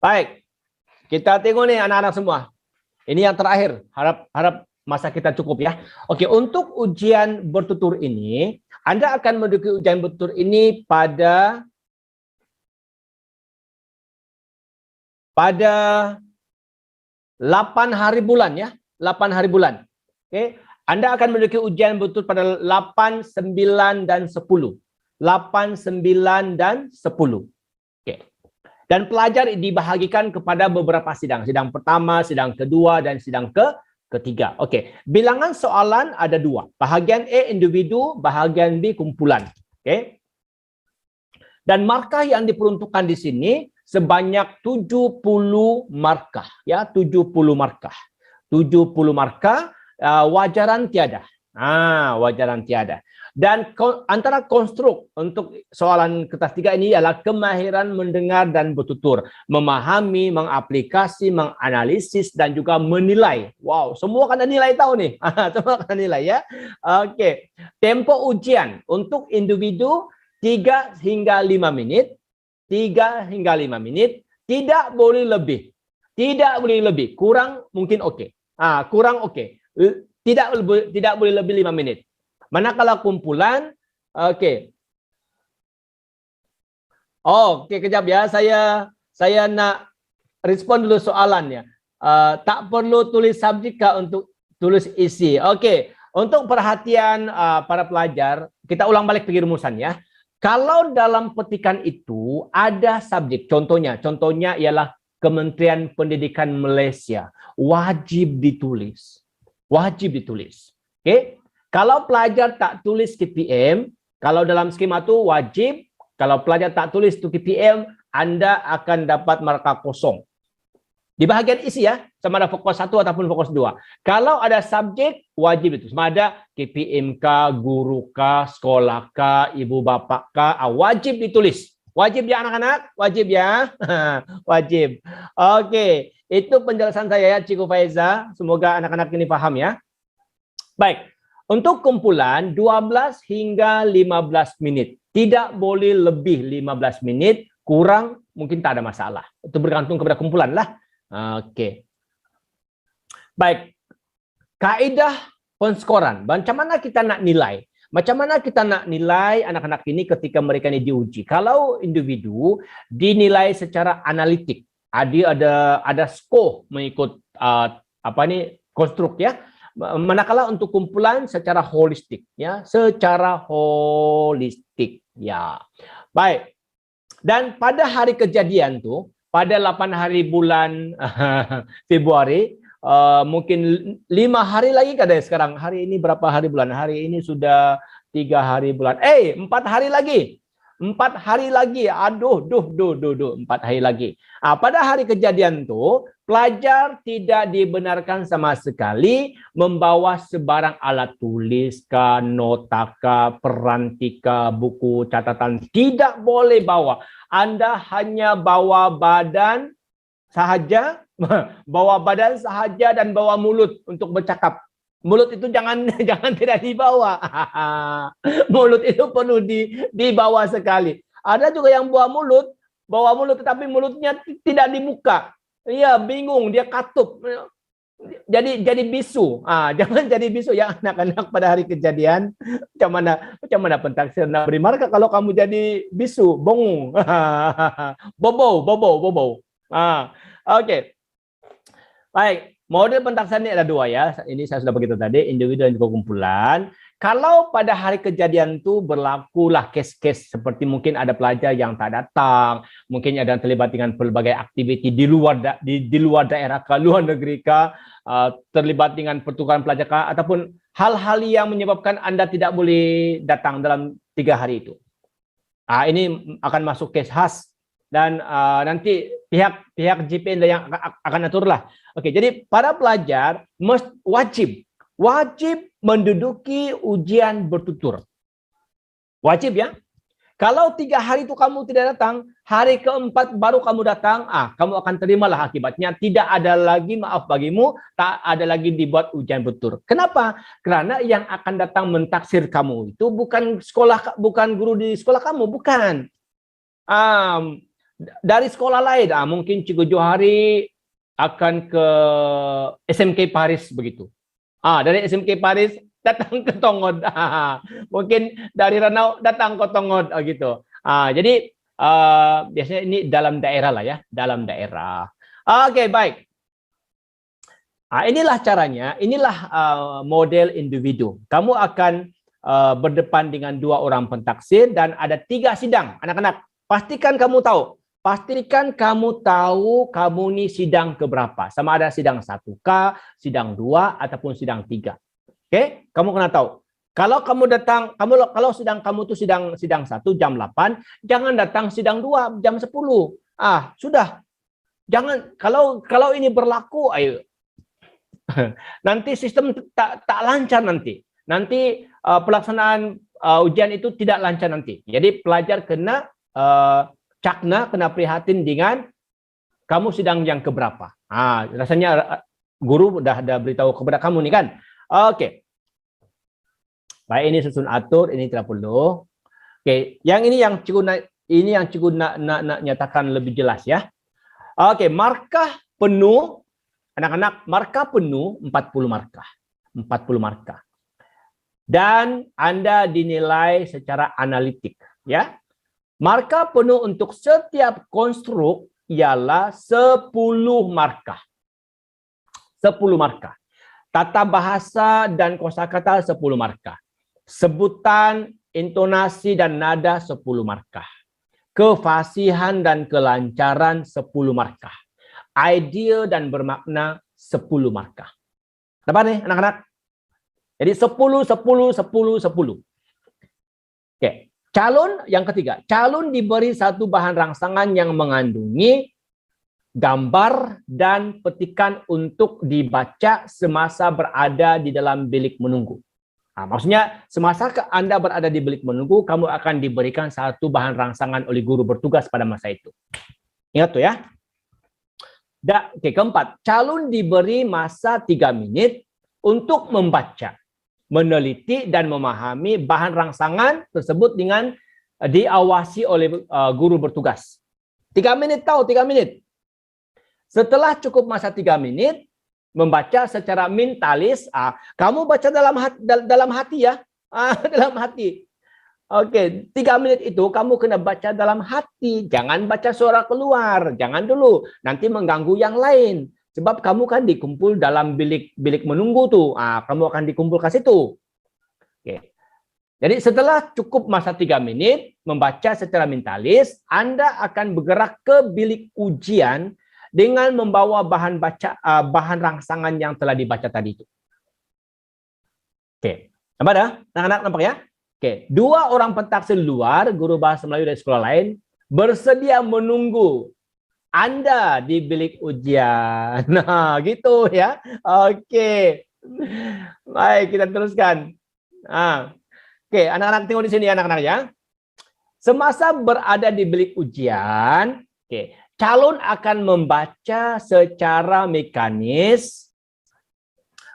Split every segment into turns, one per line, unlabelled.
Baik, kita tengok nih anak-anak semua. Ini yang terakhir, harap masa kita cukup ya. Oke, untuk ujian bertutur ini, Anda akan menduduki ujian bertutur ini pada 8 hari bulan ya, 8 hari bulan. Oke, Anda akan menduduki ujian bertutur pada 8, 9 dan 10. 8, 9 dan 10. Oke. Dan pelajar dibahagikan kepada beberapa sidang. Sidang pertama, sidang kedua, dan sidang ketiga. Oke, bilangan soalan ada 2. Bahagian A individu, bahagian B kumpulan. Oke. Dan markah yang diperuntukkan di sini sebanyak 70 markah. Ya, 70 markah. 70 markah, wajaran tiada. Wajaran tiada. Dan antara konstruk untuk soalan kertas 3 ini adalah kemahiran mendengar dan bertutur, memahami, mengaplikasi, menganalisis, dan juga menilai. Wow, semua kena nilai tahu nih. Semua kena nilai ya. Oke, tempo ujian untuk individu 3 hingga 5 menit. 3 hingga 5 menit. Tidak boleh lebih. Tidak boleh lebih. Kurang mungkin oke. Kurang oke. Tidak boleh lebih 5 menit. Manakala kumpulan, oke. Oke, kejap ya. Saya nak respon dulu soalannya. Tak perlu tulis subjek untuk tulis isi. Oke, untuk perhatian para pelajar, kita ulang balik pergi rumusan ya. Kalau dalam petikan itu ada subjek, contohnya ialah Kementerian Pendidikan Malaysia, wajib ditulis. Wajib ditulis. Oke. Kalau pelajar tak tulis KPM, kalau dalam skema itu wajib, kalau pelajar tak tulis itu KPM, Anda akan dapat markah kosong. Di bahagian isi ya, sama ada fokus 1 ataupun fokus 2. Kalau ada subjek, wajib itu. Sama ada KPM kah, guru kah, sekolah kah, ibu bapak kah, wajib ditulis. Wajib ya anak-anak? Wajib ya? Wajib. Oke, itu penjelasan saya ya, Cikgu Faiza. Semoga anak-anak ini paham ya. Baik. Untuk kumpulan 12 hingga 15 menit. Tidak boleh lebih 15 menit, kurang mungkin tak ada masalah. Itu bergantung kepada kumpulan lah. Oke. Baik. Kaidah penskoran. Macam mana kita nak nilai? Macam mana kita nak nilai anak-anak ini ketika mereka ini diuji? Kalau individu dinilai secara analitik. Ada skor mengikut konstruk ya. Manakala untuk kumpulan secara holistik ya, secara holistik ya. Baik. Dan pada hari kejadian tuh, pada 8 hari bulan Februari, mungkin 5 hari lagi kada sekarang. Hari ini berapa hari bulan? Hari ini sudah 3 hari bulan. 4 hari lagi. 4 hari lagi. 4 hari lagi. Pada hari kejadian itu, pelajar tidak dibenarkan sama sekali membawa sebarang alat tulis, notaka, perantika, buku, catatan. Tidak boleh bawa. Anda hanya bawa badan sahaja, dan bawa mulut untuk bercakap. Mulut itu jangan tidak dibawa. Mulut itu perlu dibawa sekali. Ada juga yang bawa mulut tetapi mulutnya tidak dibuka. Iya, bingung, dia katup. Jadi bisu. Jangan jadi bisu ya anak-anak pada hari kejadian. Macam mana pentaksir nak beri markah kalau kamu jadi bisu, bongong. Bobo. Oke. Baik. Model pentaksaan ini ada 2 ya. Ini saya sudah begitu tadi, individu dan juga kumpulan. Kalau pada hari kejadian itu berlakulah case-case seperti mungkin ada pelajar yang tak datang, mungkin ada yang terlibat dengan berbagai aktiviti di luar daerah ke luar negeri ke, terlibat dengan pertukaran pelajar ke, ataupun hal-hal yang menyebabkan Anda tidak boleh datang dalam 3 hari itu. Ini akan masuk case khas. Dan nanti pihak JPN yang akan aturlah. Oke, jadi para pelajar wajib menduduki ujian bertutur. Wajib ya. Kalau 3 hari itu kamu tidak datang, hari keempat baru kamu datang, kamu akan terimalah akibatnya. Tidak ada lagi maaf bagimu, tak ada lagi dibuat ujian bertutur. Kenapa? Karena yang akan datang mentaksir kamu itu bukan guru di sekolah kamu, bukan. Dari sekolah lain, mungkin Cikgu Johari akan ke SMK Paris begitu. Dari SMK Paris datang ke Tongod. Mungkin dari Ranau datang ke Tongod gitu. Jadi biasanya ini dalam daerah lah ya, dalam daerah. Oke, baik. Inilah caranya, inilah model individu. Kamu akan berdepan dengan 2 orang pentaksir dan ada 3 sidang. Anak-anak, pastikan kamu tahu. Pastikan kamu tahu kamu nih sidang keberapa. Sama ada sidang 1K, sidang 2, ataupun sidang 3. Oke, kamu kena tahu. Kalau kamu datang, kalau sidang kamu tuh sidang 1 jam 8, jangan datang sidang 2 jam 10. Sudah. Jangan, kalau ini berlaku, ayo. Nanti sistem tak lancar nanti. Nanti pelaksanaan ujian itu tidak lancar nanti. Jadi pelajar kena kena prihatin dengan kamu sidang yang keberapa. Rasanya guru udah beritahu kepada kamu nih kan. Oke. Baik, ini susun atur, ini tidak perlu. Oke, yang cikgu nak nyatakan lebih jelas ya. Oke, markah penuh. Anak-anak, markah penuh 40 markah. 40 markah. Dan Anda dinilai secara analitik ya. Markah penuh untuk setiap konstruk ialah 10 markah. 10 markah. Tata bahasa dan kosakata 10 markah. Sebutan, intonasi dan nada 10 markah. Kefasihan dan kelancaran 10 markah. Ideal dan bermakna 10 markah. Dapat nih anak-anak? Jadi 10, 10, 10, 10. Oke. Calon yang ketiga, calon diberi satu bahan rangsangan yang mengandungi gambar dan petikan untuk dibaca semasa berada di dalam bilik menunggu. Maksudnya semasa Anda berada di bilik menunggu, kamu akan diberikan satu bahan rangsangan oleh guru bertugas pada masa itu. Ingat tuh ya. Oke, keempat, calon diberi masa 3 menit untuk membaca, meneliti dan memahami bahan rangsangan tersebut dengan diawasi oleh guru bertugas. 3 menit tahu, 3 menit. Setelah cukup masa 3 menit, membaca secara mentalis, kamu baca dalam hati ya. Dalam hati. Oke, 3 menit itu kamu kena baca dalam hati. Jangan baca suara keluar. Jangan dulu. Nanti mengganggu yang lain. Sebab kamu kan dikumpul dalam bilik menunggu tuh. Kamu akan dikumpul ke situ. Oke. Jadi setelah cukup masa 3 menit membaca secara mentalis, Anda akan bergerak ke bilik ujian dengan membawa bahan rangsangan yang telah dibaca tadi itu. Oke. Nampak dah? Anak-anak nampak ya? Oke. 2 orang pentaksir luar, guru bahasa Melayu dari sekolah lain, bersedia menunggu Anda di bilik ujian. Nah, gitu ya. Oke. Baik, kita teruskan. Oke, anak-anak tengok di sini anak-anak ya. Semasa berada di bilik ujian, calon akan membaca secara mekanis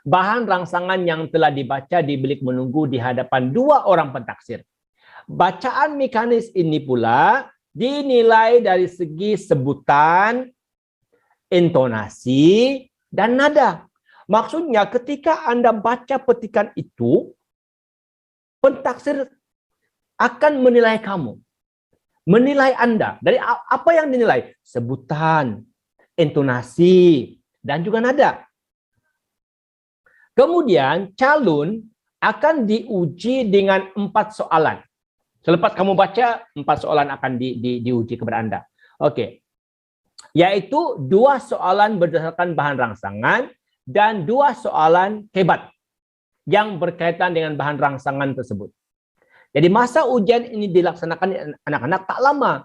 bahan rangsangan yang telah dibaca di bilik menunggu di hadapan 2 orang pentaksir. Bacaan mekanis ini pula dinilai dari segi sebutan, intonasi, dan nada. Maksudnya ketika Anda baca petikan itu, pentaksir akan menilai kamu. Menilai Anda. Dari apa yang dinilai? Sebutan, intonasi, dan juga nada. Kemudian calon akan diuji dengan 4 soalan. Selepas kamu baca, 4 soalan akan diuji kepada Anda. Oke. Yaitu 2 soalan berdasarkan bahan rangsangan dan 2 soalan hebat yang berkaitan dengan bahan rangsangan tersebut. Jadi masa ujian ini dilaksanakan anak-anak tak lama.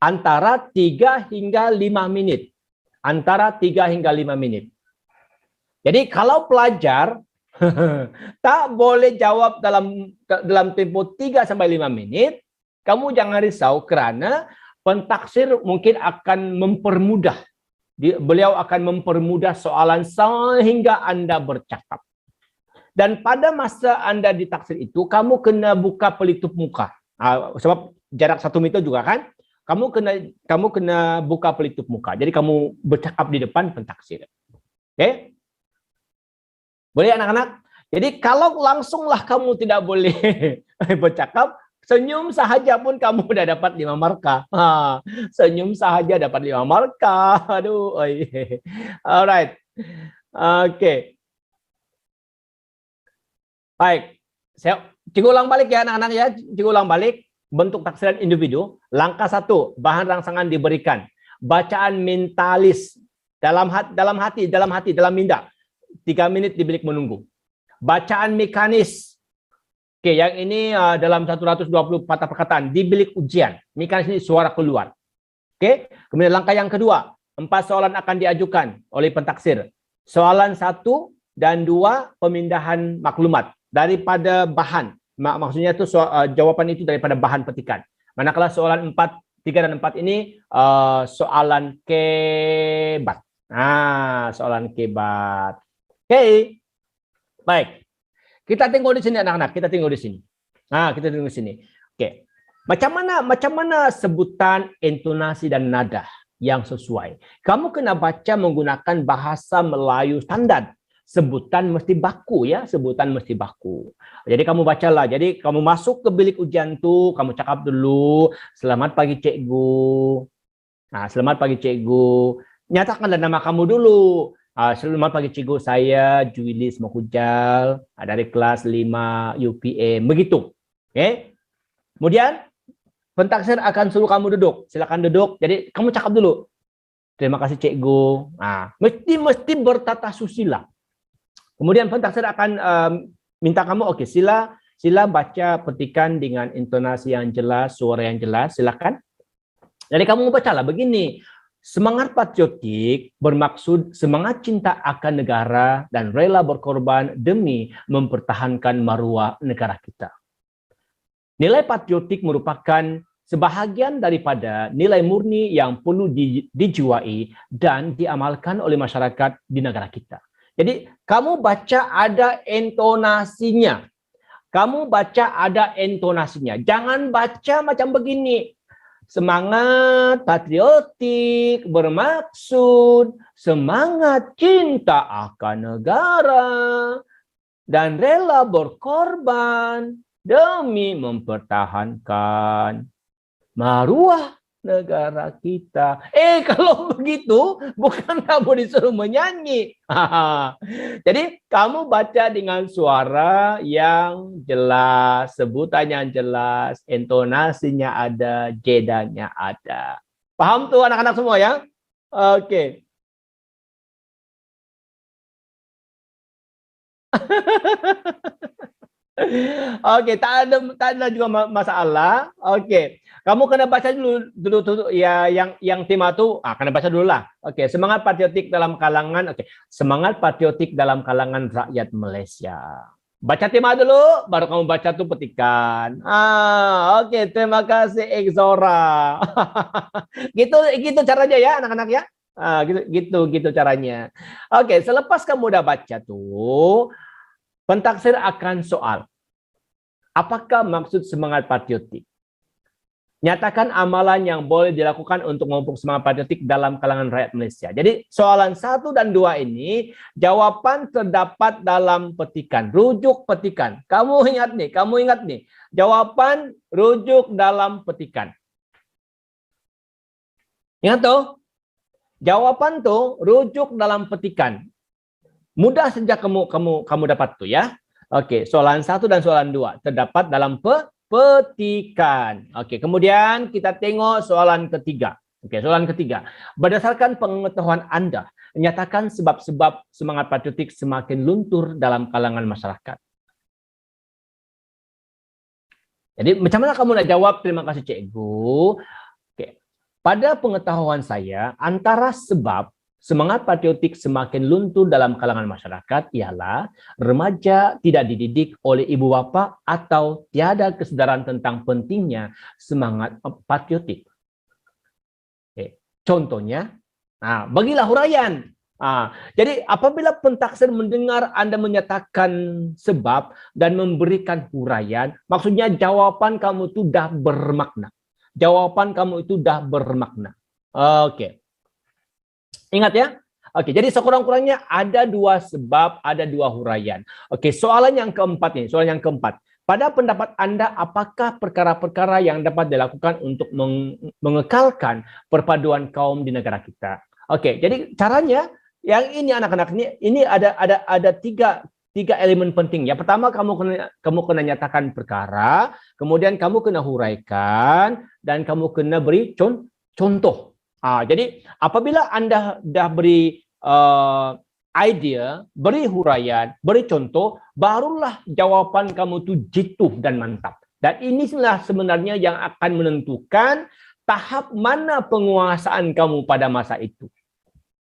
Antara 3 hingga 5 menit. Antara 3 hingga 5 menit. Jadi kalau pelajar tak boleh jawab dalam tempo 3 sampai 5 menit, kamu jangan risau karena pentaksir mungkin akan mempermudah. Beliau akan mempermudah soalan sehingga Anda bercakap. Dan pada masa Anda ditaksir itu, kamu kena buka pelitup muka. Sebab jarak 1 meter juga kan. kamu kena buka pelitup muka. Jadi kamu bercakap di depan pentaksir. Oke? Boleh anak-anak? Jadi kalau langsunglah kamu tidak boleh bercakap, senyum sahaja pun kamu udah dapat 5 marka. Senyum sahaja dapat 5 marka. Aduh, alright. Oke. Baik. Cikgu ulang balik ya anak-anak ya. Cikgu ulang balik. Bentuk taksiran individu. Langkah 1, bahan rangsangan diberikan. Bacaan mentalis dalam hati, dalam minda. 3 menit di bilik menunggu. Bacaan mekanis. Oke, yang ini dalam 120 patah perkataan di bilik ujian. Mekanis ini suara keluar. Oke, kemudian langkah yang kedua, 4 soalan akan diajukan oleh pentaksir. Soalan 1 dan 2 pemindahan maklumat daripada bahan. Maksudnya itu jawaban itu daripada bahan petikan. Manakala soalan 4, 3 dan 4 ini soalan kebat. Nah, soalan kebat. Oke. Baik. Kita tengok di sini anak-anak, kita tengok di sini. Nah, kita tengok di sini. Oke. Macam mana sebutan, intonasi dan nada yang sesuai? Kamu kena baca menggunakan bahasa Melayu standar. Sebutan mesti baku ya, sebutan mesti baku. Jadi kamu bacalah. Jadi kamu masuk ke bilik ujian tuh, kamu cakap dulu, "Selamat pagi cikgu." Nah, "Selamat pagi cikgu." Nyatakanlah nama kamu dulu. "Selamat pagi cikgu, saya Juilis Mokujal dari kelas 5 UPM." Begitu. Oke. Kemudian pentaksir akan suruh kamu duduk. Silakan duduk. Jadi kamu cakap dulu. "Terima kasih cikgu." Nah, mesti bertata susila. Kemudian pentaksir akan minta kamu, oke, sila baca petikan dengan intonasi yang jelas, suara yang jelas, silakan. Jadi kamu bacalah begini. Semangat patriotik bermaksud semangat cinta akan negara dan rela berkorban demi mempertahankan maruah negara kita. Nilai patriotik merupakan sebahagian daripada nilai murni yang perlu dijiwai dan diamalkan oleh masyarakat di negara kita. Jadi kamu baca ada intonasinya. Kamu baca ada intonasinya. Jangan baca macam begini. Semangat patriotik bermaksud semangat cinta akan negara dan rela berkorban demi mempertahankan maruah negara kita. Kalau begitu, bukan kamu disuruh menyanyi. Jadi, kamu baca dengan suara yang jelas, sebutan yang jelas, intonasinya ada, jedanya ada. Paham tuh anak-anak semua ya? Oke. Oke, tak ada juga masalah. Oke. Kamu kena baca dulu ya yang tema tuh kena baca dulu lah. Oke, semangat patriotik dalam kalangan semangat patriotik dalam kalangan rakyat Malaysia. Baca tema dulu baru kamu baca tuh petikan. Oke, terima kasih Exora. gitu caranya ya anak-anak ya. Gitu caranya. Oke, selepas kamu udah baca tuh pentaksir akan soal. Apakah maksud semangat patriotik? Nyatakan amalan yang boleh dilakukan untuk memupuk semangat patriotik dalam kalangan rakyat Malaysia. Jadi soalan 1 dan 2 ini jawaban terdapat dalam petikan, rujuk petikan. Kamu ingat nih, jawaban rujuk dalam petikan. Ingat tuh, jawaban tuh rujuk dalam petikan. Mudah saja kamu dapat tuh ya. Oke, soalan 1 dan soalan 2 terdapat dalam petikan. Oke, kemudian kita tengok soalan ketiga. Oke, soalan ketiga. Berdasarkan pengetahuan Anda, nyatakan sebab-sebab semangat patriotik semakin luntur dalam kalangan masyarakat. Jadi, macam mana kamu nak jawab? Terima kasih, cikgu. Oke. Pada pengetahuan saya, antara sebab semangat patriotik semakin luntur dalam kalangan masyarakat ialah remaja tidak dididik oleh ibu bapa atau tiada kesedaran tentang pentingnya semangat patriotik. Contohnya, bagilah huraian. Jadi apabila pentaksir mendengar Anda menyatakan sebab dan memberikan huraian, maksudnya jawaban kamu itu dah bermakna. jawaban kamu itu dah bermakna. Oke. Ingat ya? Oke, jadi sekurang-kurangnya ada 2 sebab, ada 2 huraian. Oke, soalan yang keempat nih, soalan yang keempat. Pada pendapat Anda, apakah perkara-perkara yang dapat dilakukan untuk mengekalkan perpaduan kaum di negara kita? Oke, jadi caranya yang ini anak-anak ini ada tiga elemen penting. Yang pertama kamu kena nyatakan perkara, kemudian kamu kena huraikan, dan kamu kena beri contoh. Jadi apabila Anda dah beri idea, beri huraian, beri contoh, barulah jawaban kamu itu jitu dan mantap. Dan inilah sebenarnya yang akan menentukan tahap mana penguasaan kamu pada masa itu.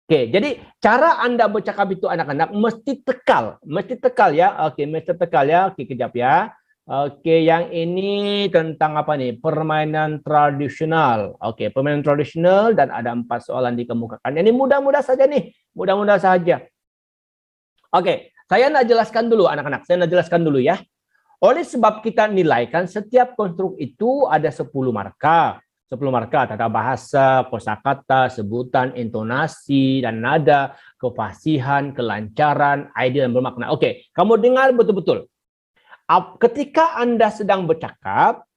Oke, jadi cara Anda bercakap itu anak-anak mesti tekal ya. Oke, mesti tekal ya. Oke, kejap ya. Oke, yang ini tentang apa nih? Permainan tradisional. Oke, permainan tradisional dan ada 4 soalan dikemukakan. Ini mudah-mudah saja nih, mudah-mudah saja. Oke, saya nak jelaskan dulu anak-anak. Saya nak jelaskan dulu ya. Oleh sebab kita nilaikan setiap konstruk itu ada 10 marka. 10 marka, tata bahasa, kosakata, sebutan, intonasi, dan nada, kefasihan, kelancaran, ide, dan bermakna. Oke, kamu dengar betul-betul. Ketika Anda sedang bercakap,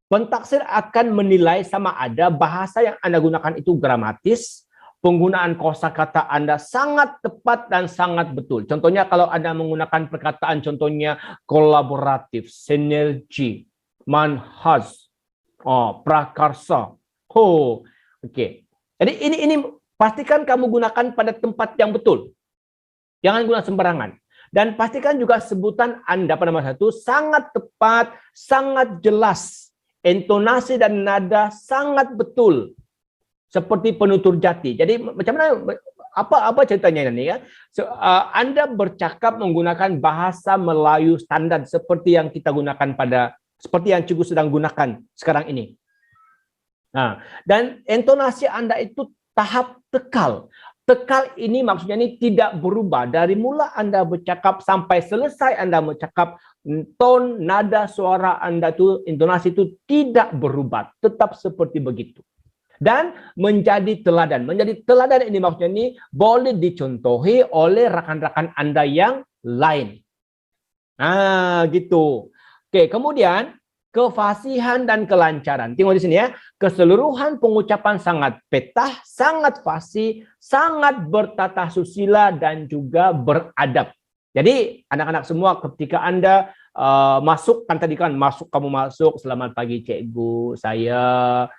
pentaksir akan menilai sama ada bahasa yang Anda gunakan itu gramatis, penggunaan kosakata Anda sangat tepat dan sangat betul. Contohnya kalau Anda menggunakan perkataan contohnya kolaboratif, sinergi, manhaj, prakarsa. Oke. Jadi ini pastikan kamu gunakan pada tempat yang betul. Jangan guna sembarangan. Dan pastikan juga sebutan Anda pada masa itu sangat tepat, sangat jelas. Intonasi dan nada sangat betul. Seperti penutur jati. Jadi macam mana apa ceritanya ini ya? Anda bercakap menggunakan bahasa Melayu standar seperti yang kita gunakan seperti yang Cikgu sedang gunakan sekarang ini. Nah, dan intonasi Anda itu tahap tekal. Tekal ini maksudnya ini tidak berubah dari mula Anda bercakap sampai selesai Anda bercakap, ton nada suara Anda itu, intonasi itu tidak berubah, tetap seperti begitu. Dan menjadi teladan. Menjadi teladan ini maksudnya ini boleh dicontohi oleh rekan-rekan Anda yang lain. Nah, gitu. Oke, kemudian kefasihan dan kelancaran. Tengok di sini ya. Keseluruhan pengucapan sangat petah, sangat fasih, sangat bertata susila dan juga beradab. Jadi, anak-anak semua ketika Anda masuk, kan tadi kan kamu masuk, selamat pagi cikgu, saya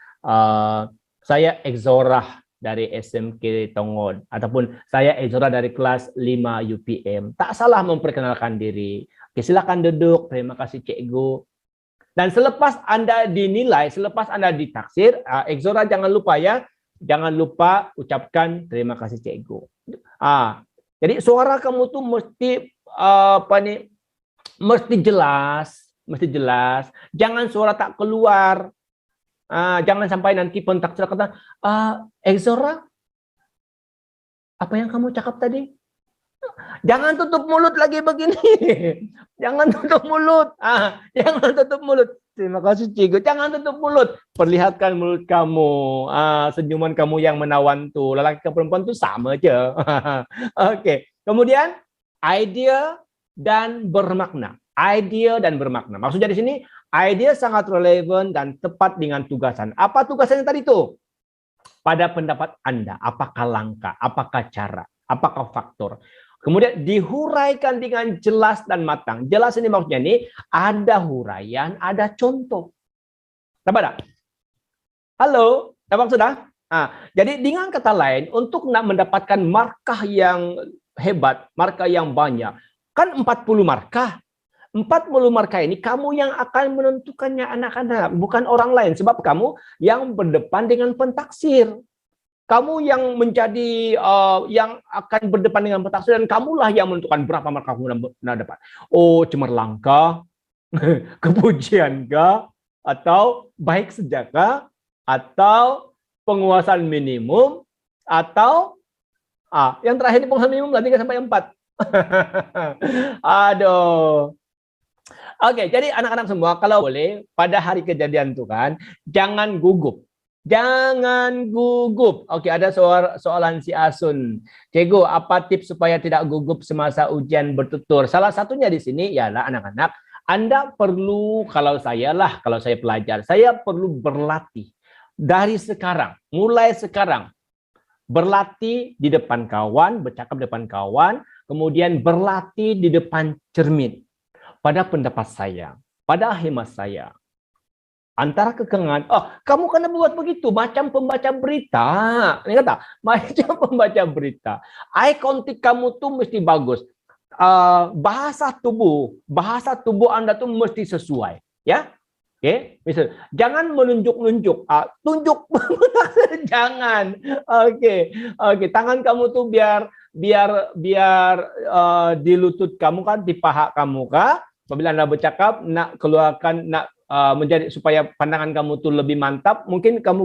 Exorah dari SMK Tongon, ataupun saya Exorah dari kelas 5 UPM. Tak salah memperkenalkan diri. Oke, silakan duduk. Terima kasih cikgu. Dan selepas Anda dinilai, selepas Anda ditaksir, Exorah jangan lupa ya, jangan lupa ucapkan terima kasih cikgu. Jadi suara kamu tuh mesti mesti jelas. Jangan suara tak keluar. Jangan sampai nanti pentaksir kata, Exorah, apa yang kamu cakap tadi? Jangan tutup mulut lagi begini. Jangan tutup mulut. Jangan tutup mulut. Terima kasih cikgu. Jangan tutup mulut. Perlihatkan mulut kamu. Senyuman kamu yang menawan tuh. Lelaki ke perempuan tuh sama aja. Oke. Kemudian idea dan bermakna. Idea dan bermakna. Maksudnya di sini idea sangat relevan dan tepat dengan tugasan. Apa tugasannya tadi itu? Pada pendapat Anda, apakah langkah, apakah cara, apakah faktor? Kemudian dihuraikan dengan jelas dan matang. Jelas ini maksudnya ini ada huraian, ada contoh. Dapat tak? Halo, dapat sudah? Jadi dengan kata lain, untuk mendapatkan markah yang hebat, markah yang banyak, kan 40 markah. 40 markah ini kamu yang akan menentukannya anak-anak, bukan orang lain. Sebab kamu yang berdepan dengan pentaksir. Kamu yang menjadi yang akan berdepan dengan pentaksir dan kamulah yang menentukan berapa markah kamu dapat. Oh, cemerlang kah? Kepujian kah? Atau baik sejaka? Atau penguasaan minimum? Atau yang terakhir ini penguasaan minimum 3 sampai 4. Aduh. Oke, jadi anak-anak semua kalau boleh pada hari kejadian itu kan jangan gugup. Jangan gugup. Oke, ada soalan si Asun. Cikgu, apa tips supaya tidak gugup semasa ujian bertutur? Salah satunya di sini ialah anak-anak, Anda perlu, kalau saya pelajar, saya perlu berlatih dari sekarang, mulai sekarang. Berlatih di depan kawan, bercakap di depan kawan, kemudian berlatih di depan cermin. Pada pendapat saya, pada hemat saya, antara kekengan, oh kamu kena buat begitu, macam pembaca berita. Ini kata, macam pembaca berita. Eye contact kamu tuh mesti bagus. Bahasa tubuh Anda tuh mesti sesuai, ya. Oke, misal jangan menunjuk-nunjuk, tunjuk jangan. Oke, tangan kamu tuh biar di lutut kamu kan, di paha kamu kah? Apabila Anda bercakap, nak keluarkan, menjadi supaya pandangan kamu tuh lebih mantap, mungkin kamu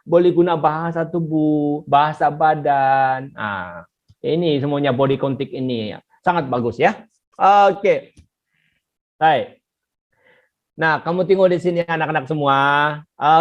boleh guna bahasa tubuh, bahasa badan. Ini semuanya body contact ini sangat bagus ya. Oke. Baik. Nah, kamu tengok di sini anak-anak semua.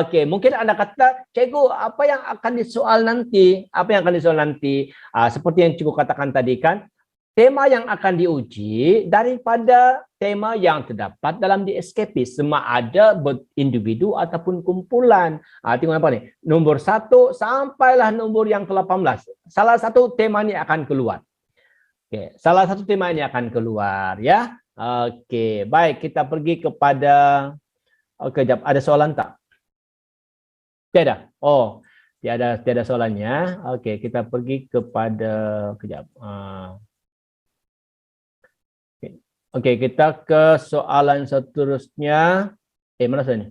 Oke, mungkin Anda kata, Cikgu, apa yang akan disoal nanti? Apa yang akan disoal nanti? Seperti yang Cikgu katakan tadi kan, tema yang akan diuji daripada tema yang terdapat dalam di SKP, sama ada individu ataupun kumpulan. Tengok apa nih? Nomor 1 sampailah nomor yang ke-18. Salah satu tema ini akan keluar. Oke, salah satu tema ini akan keluar ya. Oke, baik, kita pergi kepada, oke, ada soalan tak? Tiada. Oh, tiada soalannya. Oke, kita pergi kepada, kejap. Oke, kita ke soalan seterusnya. Mana soalnya?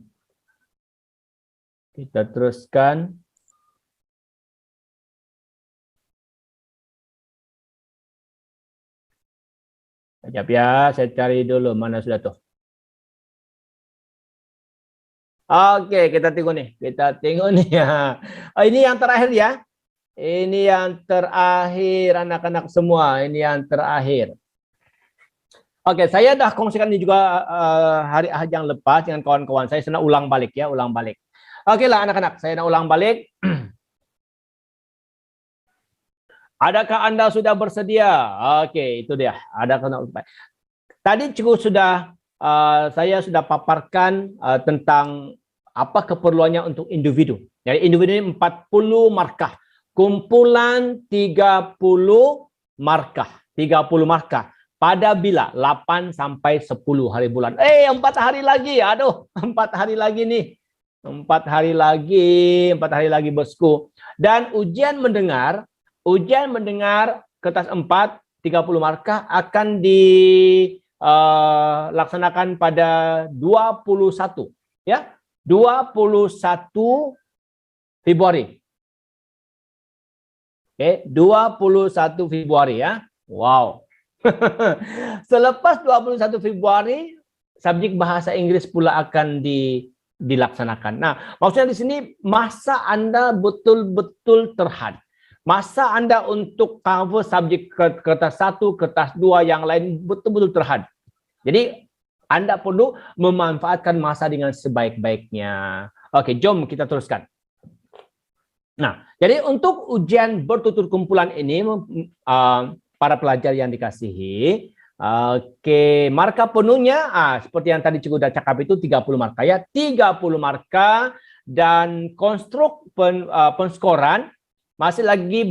Kita teruskan. Sekejap ya, saya cari dulu mana sudah tuh. Oke, kita tengok nih. Kita tengok nih ya. Ini yang terakhir ya. Ini yang terakhir anak-anak semua. Ini yang terakhir. Oke, saya dah kongsikan ini juga hari Ahad yang lepas dengan kawan-kawan saya. Saya nak ulang balik ya, ulang balik. Oke lah anak-anak, saya nak ulang balik. Adakah Anda sudah bersedia? Oke, itu dia. Adakah tadi cukup saya sudah paparkan tentang apa keperluannya untuk individu. Jadi individu ini 40 markah. Kumpulan 30 markah. 30 markah. Pada bila 8 sampai 10 hari bulan. 4 hari lagi. Aduh, 4 hari lagi nih. 4 hari lagi bosku. Dan ujian mendengar kertas 4 30 markah akan dilaksanakan pada 21 ya. 21 Februari. Oke, 21 Februari ya. Wow. Selepas 21 Februari subjek bahasa Inggris pula akan dilaksanakan. Nah, maksudnya di sini masa Anda betul-betul terhad. Masa Anda untuk cover subjek kertas 1, kertas 2 yang lain betul-betul terhad. Jadi Anda perlu memanfaatkan masa dengan sebaik-baiknya. Oke, jom kita teruskan. Nah, jadi untuk ujian bertutur kumpulan ini, para pelajar yang dikasihi, oke, markah penuhnya seperti yang tadi Cikgu sudah cakap itu 30 markah ya, 30 markah dan konstruk penskoran masih lagi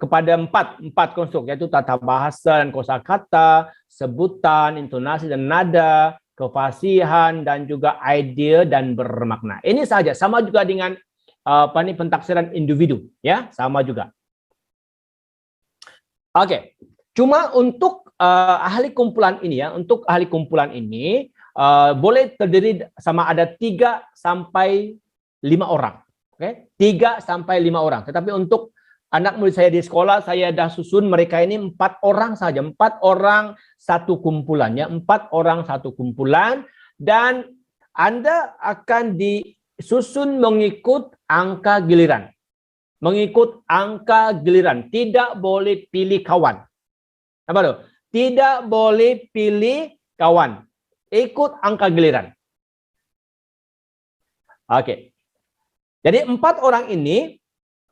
kepada empat konstruk, yaitu tata bahasa dan kosakata, sebutan, intonasi dan nada, kefasihan dan juga idea dan bermakna. Ini saja, sama juga dengan pentaksiran individu ya, sama juga. Oke, cuma untuk ahli kumpulan ini ya, boleh terdiri sama ada 3 sampai 5 orang. Oke, 3 sampai 5 orang. Tetapi untuk anak murid saya di sekolah, saya dah susun mereka ini 4 orang saja. 4 orang satu kumpulan ya, 4 orang satu kumpulan, dan Anda akan disusun mengikut angka giliran. Mengikut angka giliran, tidak boleh pilih kawan. Apa tuh? Tidak boleh pilih kawan ikut angka giliran. Oke. Jadi 4 orang ini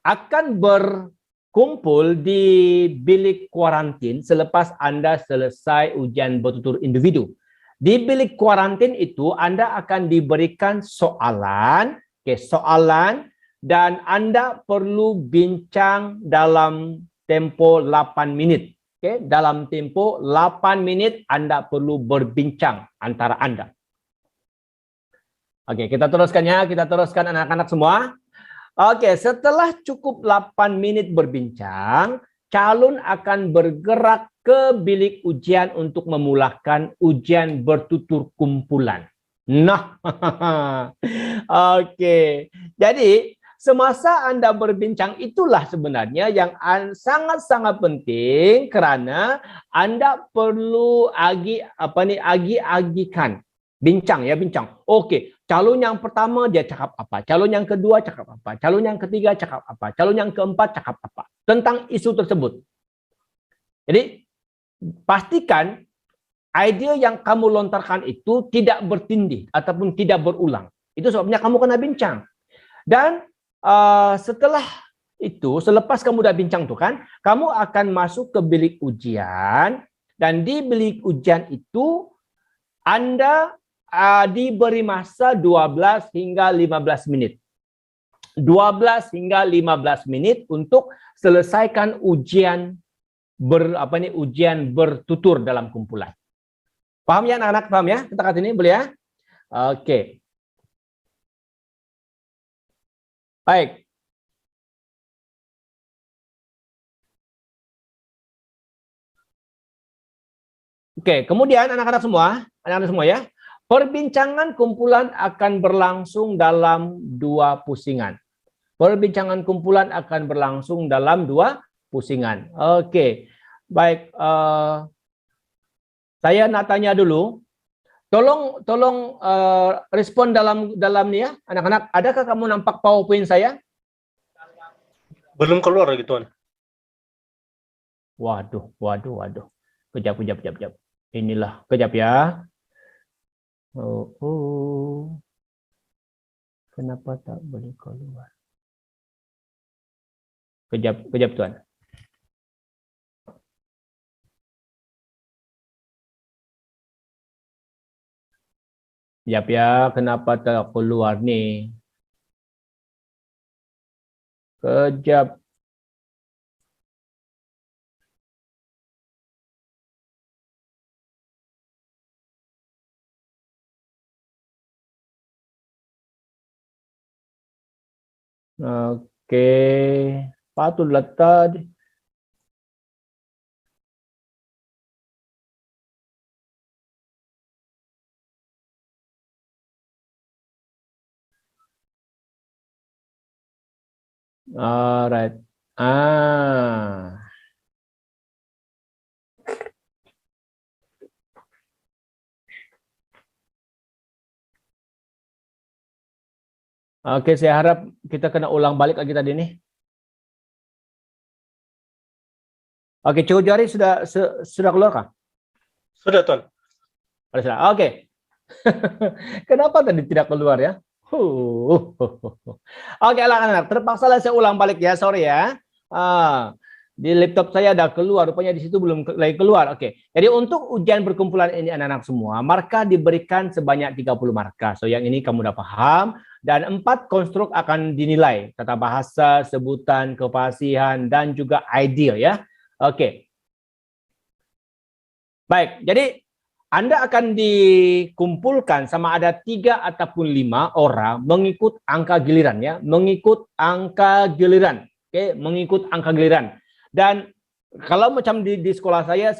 akan berkumpul di bilik kuarantin selepas Anda selesai ujian bertutur individu. Di bilik kuarantin itu Anda akan diberikan soalan, soalan, dan Anda perlu bincang dalam tempo 8 menit. Dalam tempo 8 menit Anda perlu berbincang antara Anda. Kita teruskan ya, kita teruskan anak-anak semua. Setelah cukup 8 menit berbincang, calon akan bergerak ke bilik ujian untuk memulakan ujian bertutur kumpulan. Nah, jadi semasa Anda berbincang itulah sebenarnya yang sangat-sangat penting karena Anda perlu agi-agikan. Bincang ya, bincang. Calon yang pertama dia cakap apa? Calon yang kedua cakap apa? Calon yang ketiga cakap apa? Calon yang keempat cakap apa? Tentang isu tersebut. Jadi, pastikan ide yang kamu lontarkan itu tidak bertindih ataupun tidak berulang. Itu sebabnya kamu kena bincang. Dan setelah itu, selepas kamu udah bincang tuh kan, kamu akan masuk ke bilik ujian, dan di bilik ujian itu Anda diberi masa 12 hingga 15 menit. 12 hingga 15 menit untuk selesaikan ujian ujian bertutur dalam kumpulan. Paham ya anak-anak? Paham ya? Kita kata ini boleh ya? Baik. Kemudian anak-anak semua ya. Perbincangan kumpulan akan berlangsung dalam 2 pusingan. Perbincangan kumpulan akan berlangsung dalam 2 pusingan. Baik. Saya nak tanya dulu. Tolong respon dalam ni ya, anak-anak. Adakah kamu nampak PowerPoint saya?
Belum keluar lagi, Tuan.
Waduh. Kejap. Inilah, kejap ya. Kenapa tak boleh keluar? Kejap Tuan. Kejap ya, kenapa tak keluar nih? Kejap. Patutlah tadi. Alright. Saya harap kita kena ulang balik lagi tadi nih. Cikgu Jari sudah keluar kah?
Sudah, Tuan.
Sudah. Kenapa tadi tidak keluar ya? Anak-anak, terpaksa saya ulang balik ya, sorry ya. Di laptop saya ada keluar, rupanya di situ belum lagi keluar. Jadi untuk ujian berkumpulan ini anak-anak semua, markah diberikan sebanyak 30 markah. So yang ini kamu udah paham, dan 4 konstruk akan dinilai, tata bahasa, sebutan, kefasihan, dan juga ideal ya. Baik, jadi Anda akan dikumpulkan sama ada 3 ataupun 5 orang mengikut angka giliran ya, mengikut angka giliran. Mengikut angka giliran. Dan kalau macam di sekolah saya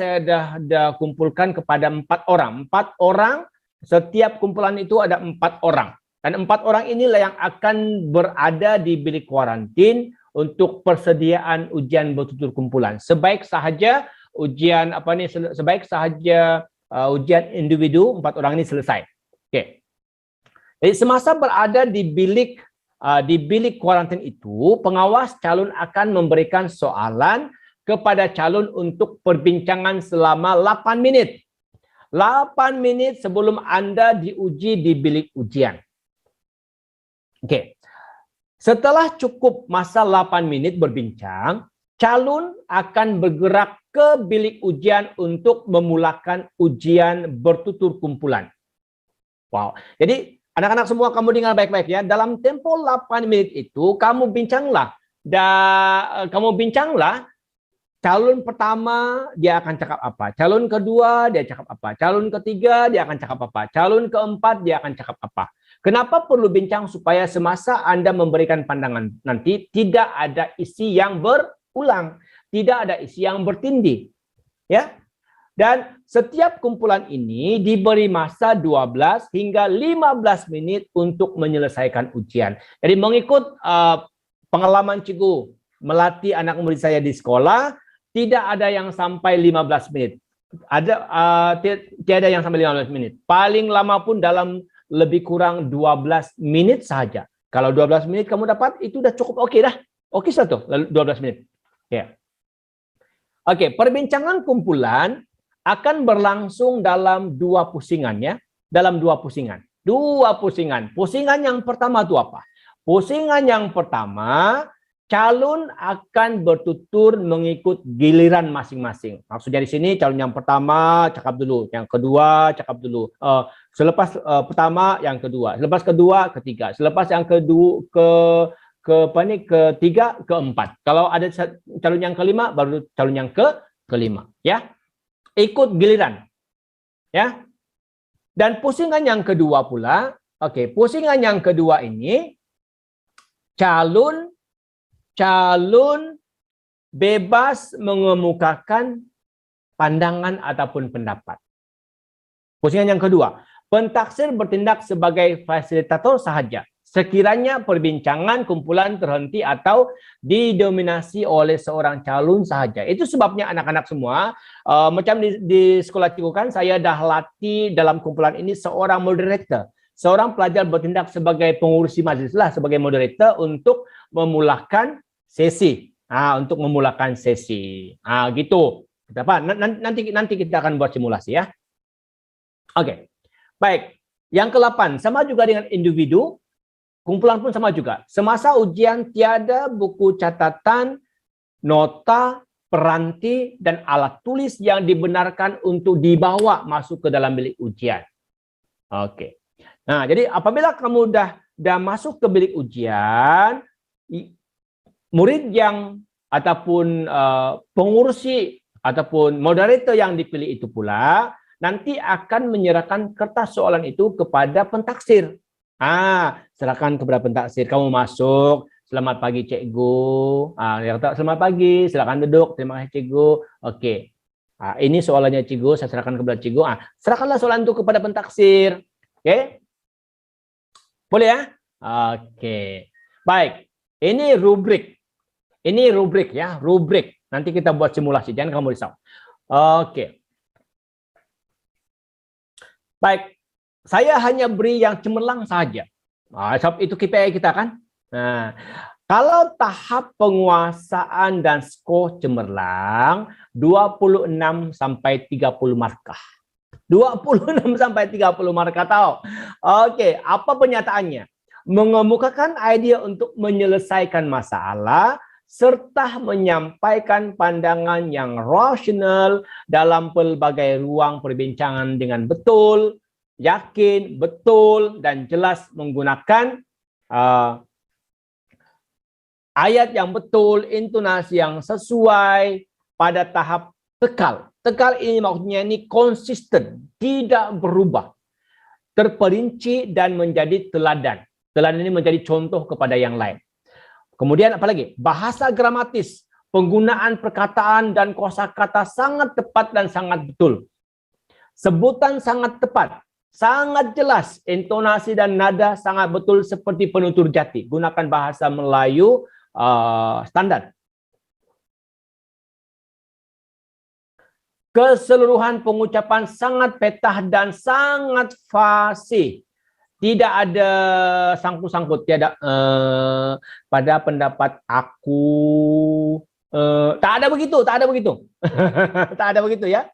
dah kumpulkan kepada 4 orang. 4 orang, setiap kumpulan itu ada 4 orang. Dan 4 orang inilah yang akan berada di bilik kuarantin untuk persediaan ujian bertutur kumpulan. Sebaik sahaja ujian ujian individu 4 orang ini selesai. Jadi semasa berada di bilik kuarantin itu, pengawas calon akan memberikan soalan kepada calon untuk perbincangan selama 8 menit. 8 menit sebelum Anda diuji di bilik ujian. Oke. Setelah cukup masa 8 menit berbincang, calon akan bergerak ke bilik ujian untuk memulakan ujian bertutur kumpulan. Wow. Jadi anak-anak semua kamu dengar baik-baik ya. Dalam tempo 8 menit itu kamu bincanglah. Calon pertama dia akan cakap apa, calon kedua dia cakap apa, calon ketiga dia akan cakap apa, calon keempat dia akan cakap apa. Kenapa perlu bincang? Supaya semasa Anda memberikan pandangan nanti tidak ada isi yang berulang, tidak ada isi yang bertindih. Ya. Dan setiap kumpulan ini diberi masa 12 hingga 15 menit untuk menyelesaikan ujian. Jadi mengikut pengalaman cikgu melatih anak murid saya di sekolah, tidak ada yang sampai 15 menit. Tiada yang sampai 15 menit. Paling lama pun dalam lebih kurang 12 menit saja. Kalau 12 menit kamu dapat, itu udah cukup oke dah. Oke sudah tuh, 12 menit. Ya. Oke, perbincangan kumpulan akan berlangsung dalam 2 pusingan ya. Dalam 2 pusingan. 2 pusingan. Pusingan yang pertama itu apa? Pusingan yang pertama, calon akan bertutur mengikut giliran masing-masing. Maksudnya di sini calon yang pertama cakap dulu, yang kedua cakap dulu. Selepas pertama yang kedua, selepas kedua ketiga, selepas yang kedua ketiga keempat. Kalau ada calon yang kelima baru calon yang kelima, ya. Ikut giliran. Ya. Dan pusingan yang kedua pula, oke, pusingan yang kedua ini calon bebas mengemukakan pandangan ataupun pendapat. Pusingan yang kedua, pentaksir bertindak sebagai fasilitator sahaja. Sekiranya perbincangan kumpulan terhenti atau didominasi oleh seorang calon sahaja. Itu sebabnya anak-anak semua, macam di sekolah cikgu kan, saya dah latih dalam kumpulan ini seorang moderator. Seorang pelajar bertindak sebagai pengurusi majelis lah, sebagai moderator untuk memulakan sesi. Untuk memulakan sesi. Gitu. Apa? Nanti kita akan buat simulasi ya. Oke. Baik. Yang ke-8 sama juga dengan individu, kumpulan pun sama juga. Semasa ujian tiada buku catatan, nota, peranti dan alat tulis yang dibenarkan untuk dibawa masuk ke dalam bilik ujian. Oke. Nah, jadi apabila kamu dah masuk ke bilik ujian, murid yang ataupun pengurusi ataupun moderator yang dipilih itu pula nanti akan menyerahkan kertas soalan itu kepada pentaksir. Serahkan kepada pentaksir. Kamu masuk, selamat pagi cikgu. Dia kata selamat pagi, silakan duduk. Terima kasih cikgu. Oke. Ini soalannya cikgu, saya serahkan kepada cikgu. Serahkanlah soalan itu kepada pentaksir. Oke. Boleh ya? Oke. Baik. Ini rubrik. Ini rubrik ya, rubrik. Nanti kita buat simulasi, jangan kamu risau. Oke. Baik, saya hanya beri yang cemerlang saja. Itu KPI kita kan. Nah, kalau tahap penguasaan dan skor cemerlang 26 sampai 30 markah. 26 sampai 30 markah tahu. Oke, apa pernyataannya? Mengemukakan ide untuk menyelesaikan masalah serta menyampaikan pandangan yang rasional dalam pelbagai ruang perbincangan dengan betul, yakin, betul, dan jelas menggunakan ayat yang betul, intonasi yang sesuai pada tahap tekal. Tekal ini maksudnya ini konsisten, tidak berubah, terperinci dan menjadi teladan. Teladan ini menjadi contoh kepada yang lain. Kemudian apalagi? Bahasa gramatis, penggunaan perkataan dan kosakata sangat tepat dan sangat betul. Sebutan sangat tepat, sangat jelas, intonasi dan nada sangat betul seperti penutur jati. Gunakan bahasa Melayu standar. Keseluruhan pengucapan sangat petah dan sangat fasih. Tidak ada sangkut-sangkut, tiada pada pendapat aku, tak ada begitu, tak ada begitu, tak ada begitu ya.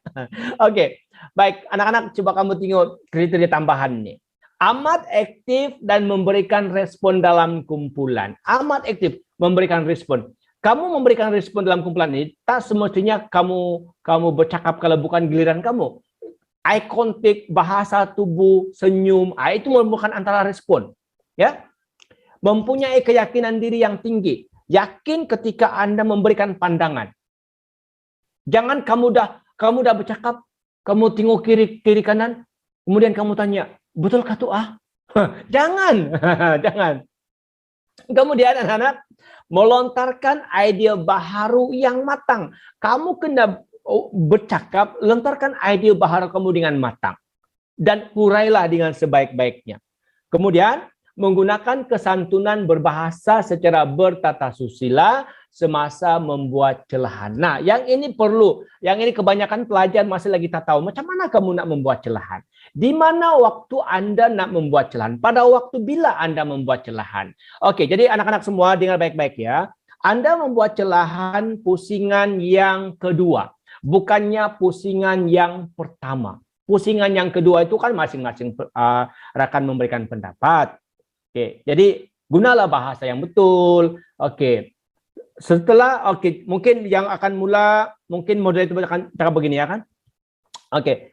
Oke, Baik, anak-anak coba kamu tengok kriteria tambahan nih. Amat aktif dan memberikan respon dalam kumpulan. Amat aktif memberikan respon. Kamu memberikan respon dalam kumpulan ini, tak semestinya kamu bercakap kalau bukan giliran kamu. Eye contact, bahasa tubuh, senyum, itu merupakan antara respon. Ya, mempunyai keyakinan diri yang tinggi. Yakin ketika Anda memberikan pandangan. Jangan kamu udah bercakap, kamu tengok kiri kanan, kemudian kamu tanya, betulkah tuh Jangan, jangan. Kemudian anak-anak melontarkan ide baharu yang matang. Kamu kena bercakap, lontarkan ide baharu kamu dengan matang. Dan hurailah dengan sebaik-baiknya. Kemudian menggunakan kesantunan berbahasa secara bertata susila semasa membuat celahan. Nah, yang ini perlu. Yang ini kebanyakan pelajar masih lagi tak tahu macam mana kamu nak membuat celahan. Di mana waktu Anda nak membuat celahan? Pada waktu bila Anda membuat celahan? Oke, jadi anak-anak semua dengar baik-baik ya. Anda membuat celahan pusingan yang kedua, bukannya pusingan yang pertama. Pusingan yang kedua itu kan masing-masing akan memberikan pendapat. Oke, jadi gunalah bahasa yang betul. Oke. Setelah mungkin yang akan mula mungkin moderator akan cakap begini ya kan? Oke.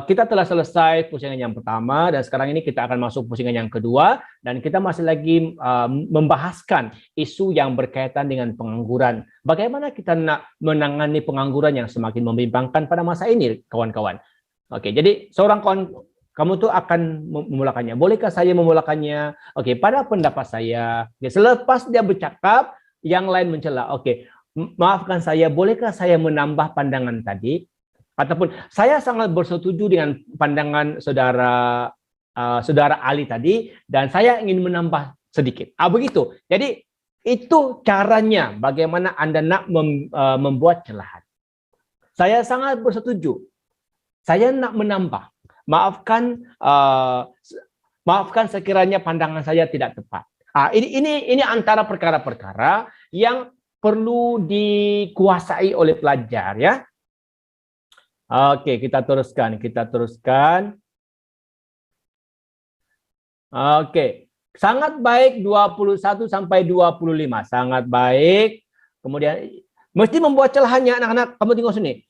Kita telah selesai pusingan yang pertama dan sekarang ini kita akan masuk pusingan yang kedua dan kita masih lagi membahaskan isu yang berkaitan dengan pengangguran. Bagaimana kita nak menangani pengangguran yang semakin membimbangkan pada masa ini, kawan-kawan? Oke, jadi seorang kawan kamu tuh akan memulakannya. Bolehkah saya memulakannya? Oke, pada pendapat saya, selepas dia bercakap, yang lain mencela. Oke, maafkan saya, bolehkah saya menambah pandangan tadi? Ataupun saya sangat bersetuju dengan pandangan saudara Ali tadi, dan saya ingin menambah sedikit. Begitu. Jadi itu caranya bagaimana Anda nak membuat celahan. Saya sangat bersetuju. Saya nak menambah. Maafkan sekiranya pandangan saya tidak tepat. Ini antara perkara-perkara yang perlu dikuasai oleh pelajar ya. Oke, kita teruskan. Oke. Sangat baik 21 sampai 25. Sangat baik. Kemudian mesti membuat celahannya anak-anak. Kamu tengok sini.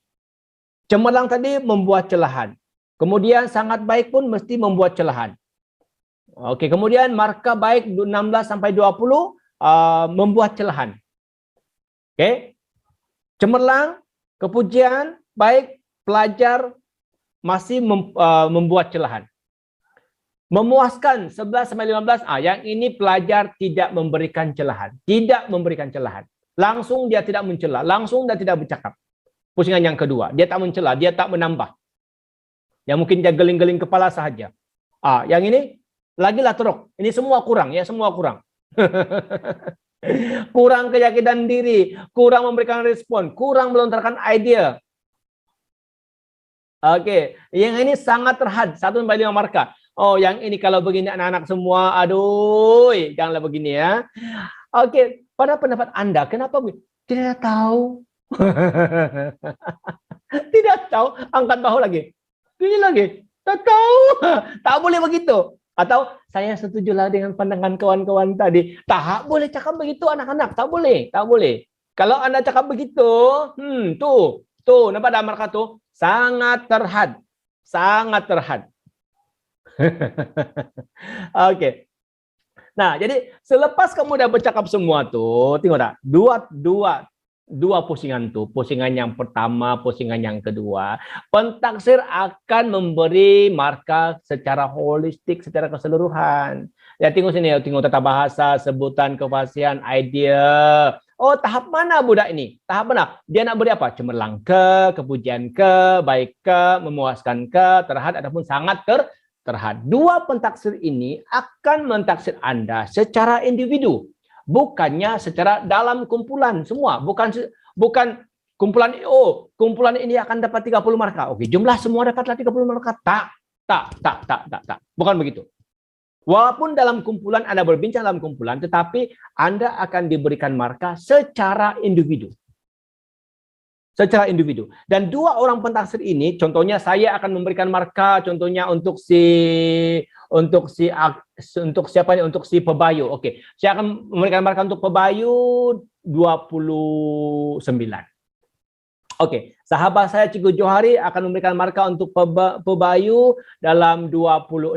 Cemerlang tadi membuat celahan. Kemudian sangat baik pun mesti membuat celahan. Oke, kemudian markah baik 16 sampai 20 membuat celahan. Oke. Cemerlang, kepujian, baik, pelajar masih membuat celahan. Memuaskan 11 sampai 15, yang ini pelajar tidak memberikan celahan. Tidak memberikan celahan. Langsung dia tidak mencela, langsung dia tidak bercakap. Pusingan yang kedua, dia tak mencela, dia tak menambah. Yang mungkin dia geling-geling kepala sahaja. Yang ini lagilah teruk. Ini semua kurang ya, semua kurang. Kurang keyakinan diri, kurang memberikan respon, kurang melontarkan ide. Oke, yang ini sangat terhad 1 sampai 5 markah. Yang ini kalau begini anak-anak semua, aduh, janganlah begini ya. Oke, pada pendapat Anda, kenapa begini? Tidak tahu. Tidak tahu, angkat bahu lagi. Ini lagi, tak tahu. Tak boleh begitu. Atau saya setujulah dengan pandangan kawan-kawan tadi. Tak boleh cakap begitu anak-anak, tak boleh, tak boleh. Kalau Anda cakap begitu, tuh, nampak dah markah tuh? Sangat terhad. Sangat terhad. Oke. Nah, jadi selepas kamu udah bercakap semua tuh, tengok tak? Dua pusingan tuh, pusingan yang pertama, pusingan yang kedua. Pentaksir akan memberi markah secara holistik, secara keseluruhan. Ya, tengok sini, tengok tata bahasa, sebutan, kefasihan, idea. Tahap mana budak ini? Tahap mana? Dia nak beri apa? Cemerlang ke, kepujian ke, baik ke, memuaskan ke, terhad ataupun sangat terhad. Dua pentaksir ini akan mentaksir Anda secara individu. Bukannya secara dalam kumpulan semua, bukan kumpulan kumpulan ini akan dapat 30 markah. Oke, jumlah semua dapatlah 30 markah. Tak. Bukan begitu. Walaupun dalam kumpulan Anda berbincang dalam kumpulan, tetapi Anda akan diberikan markah secara individu. secara individu. Dan dua orang pentaksir ini, contohnya saya akan memberikan marka, contohnya untuk siapa nih? Untuk si Pebayu. Oke, saya akan memberikan marka untuk Pebayu 29. Oke, sahabat saya Cikgu Johari akan memberikan marka untuk Pebayu dalam 26.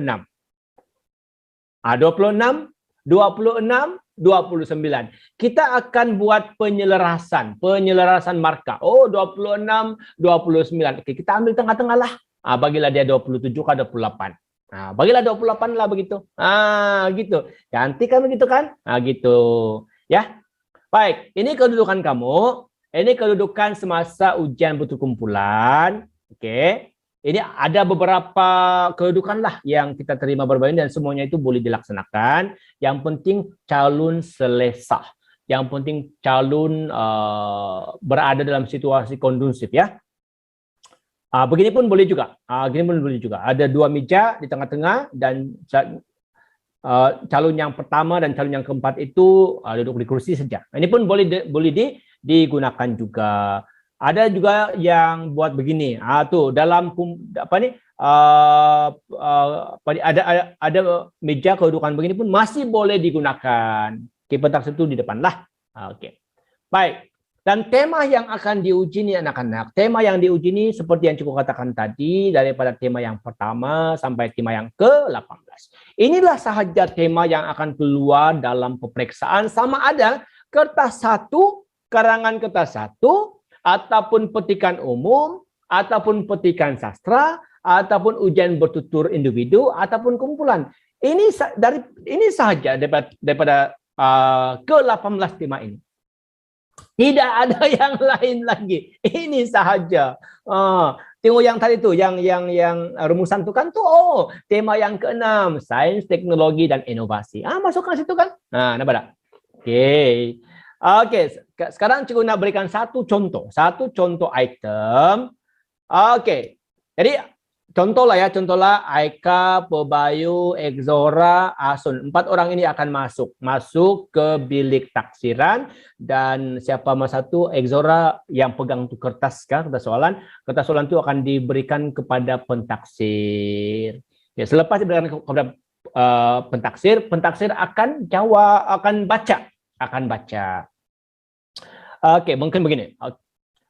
26, 26, 29. Kita akan buat penyelarasan marka. Oh, 26, 29. Oke, kita ambil tengah-tengah lah. Bagilah dia 27 ke 28. Bagilah 28 lah begitu. Gitu. Cantik kan begitu kan? Gitu. Ya. Baik, ini kedudukan kamu. Ini kedudukan semasa ujian butuh kumpulan. Oke. Ini ada beberapa kedudukan lah yang kita terima berbagai dan semuanya itu boleh dilaksanakan. Yang penting calon selesai. Yang penting calon berada dalam situasi kondusif ya. Begini pun boleh juga. Ada dua meja di tengah-tengah dan calon yang pertama dan calon yang keempat itu duduk di kursi saja. Ini pun boleh digunakan juga. Ada juga yang buat begini. Tuh dalam ada meja kedudukan begini pun masih boleh digunakan. Pentaksir itu di depan lah. Oke. Baik. Dan tema yang akan diuji nih anak-anak. Tema yang diuji ini seperti yang cukup katakan tadi, daripada tema yang pertama sampai tema yang ke-18. Inilah sahaja tema yang akan keluar dalam peperiksaan, sama ada kertas 1, karangan kertas 1, ataupun petikan umum, ataupun petikan sastra, ataupun ujian bertutur individu, ataupun kumpulan. Ini sahaja daripada ke-18 tema ini. Tidak ada yang lain lagi. Ini sahaja. Tengok yang tadi tuh, yang rumusan itu kan tuh, tema yang ke-6, sains, teknologi, dan inovasi. Masukkan situ kan? Nampak tak? Oke. Sekarang cikgu nak berikan satu contoh item. Oke. Jadi contohlah Aika, Pebayu, Exora, Asun. 4 orang ini akan masuk ke bilik taksiran dan siapa satu Exora yang pegang tuh kertas soalan itu akan diberikan kepada pentaksir. Ya, selepas diberikan kepada pentaksir akan baca. Oke, mungkin begini.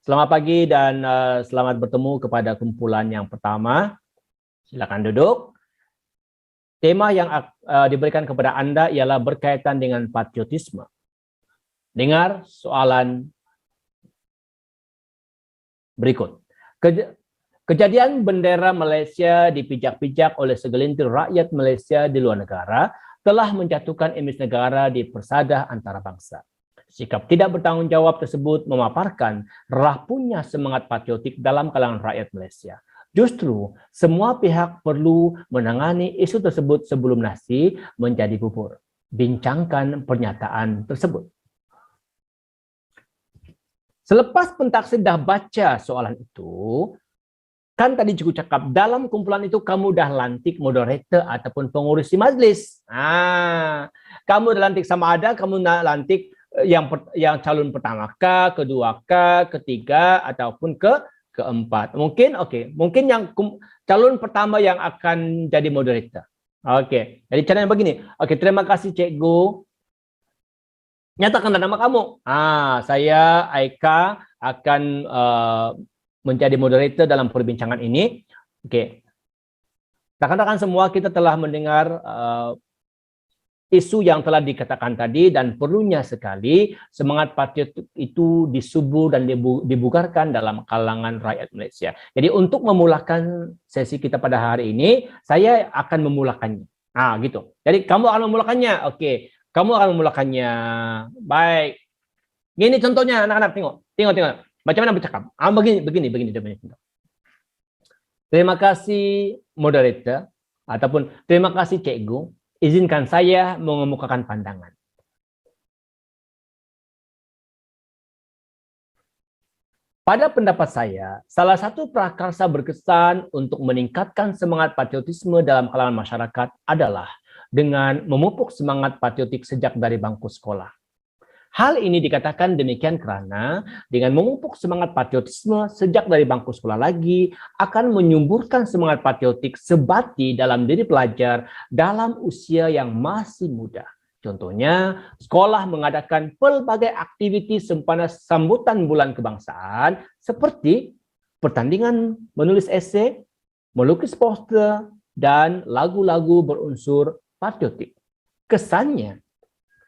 Selamat pagi dan selamat bertemu kepada kumpulan yang pertama. Silakan duduk. Tema yang diberikan kepada Anda ialah berkaitan dengan patriotisme. Dengar soalan berikut. Kejadian bendera Malaysia dipijak-pijak oleh segelintir rakyat Malaysia di luar negara telah menjatuhkan imej negara di persada antarabangsa. Sikap tidak bertanggung jawab tersebut memaparkan rapuhnya semangat patriotik dalam kalangan rakyat Malaysia. Justru, semua pihak perlu menangani isu tersebut sebelum nasi menjadi bubur. Bincangkan pernyataan tersebut. Selepas pentaksir dah baca soalan itu, kan tadi cikgu cakap, dalam kumpulan itu kamu dah lantik moderator ataupun pengurusi majlis. Kamu dah lantik sama ada, kamu nak lantik yang calon pertama K, kedua K, ketiga ataupun keempat. Mungkin yang calon pertama yang akan jadi moderator. Jadi caranya begini. Terima kasih cikgu. Nyatakanlah nama kamu. Saya Aika akan menjadi moderator dalam perbincangan ini. Rekan-rekan semua, kita telah mendengar isu yang telah dikatakan tadi dan perlunya sekali semangat patriotik itu disubur dan dibugarkan dalam kalangan rakyat Malaysia. Jadi untuk memulakan sesi kita pada hari ini, saya akan memulakannya. Gitu. Jadi kamu akan memulakannya. Kamu akan memulakannya. Baik. Gini contohnya anak-anak, tengok. Macam mana bercakap? Begini. Terima kasih moderator ataupun terima kasih cikgu. Izinkan saya mengemukakan pandangan. Pada pendapat saya, salah satu prakarsa berkesan untuk meningkatkan semangat patriotisme dalam kalangan masyarakat adalah dengan memupuk semangat patriotik sejak dari bangku sekolah. Hal ini dikatakan demikian karena dengan memupuk semangat patriotisme sejak dari bangku sekolah lagi akan menyuburkan semangat patriotik sebati dalam diri pelajar dalam usia yang masih muda. Contohnya, sekolah mengadakan pelbagai aktiviti sempena sambutan bulan kebangsaan seperti pertandingan menulis esai, melukis poster, dan lagu-lagu berunsur patriotik. Kesannya,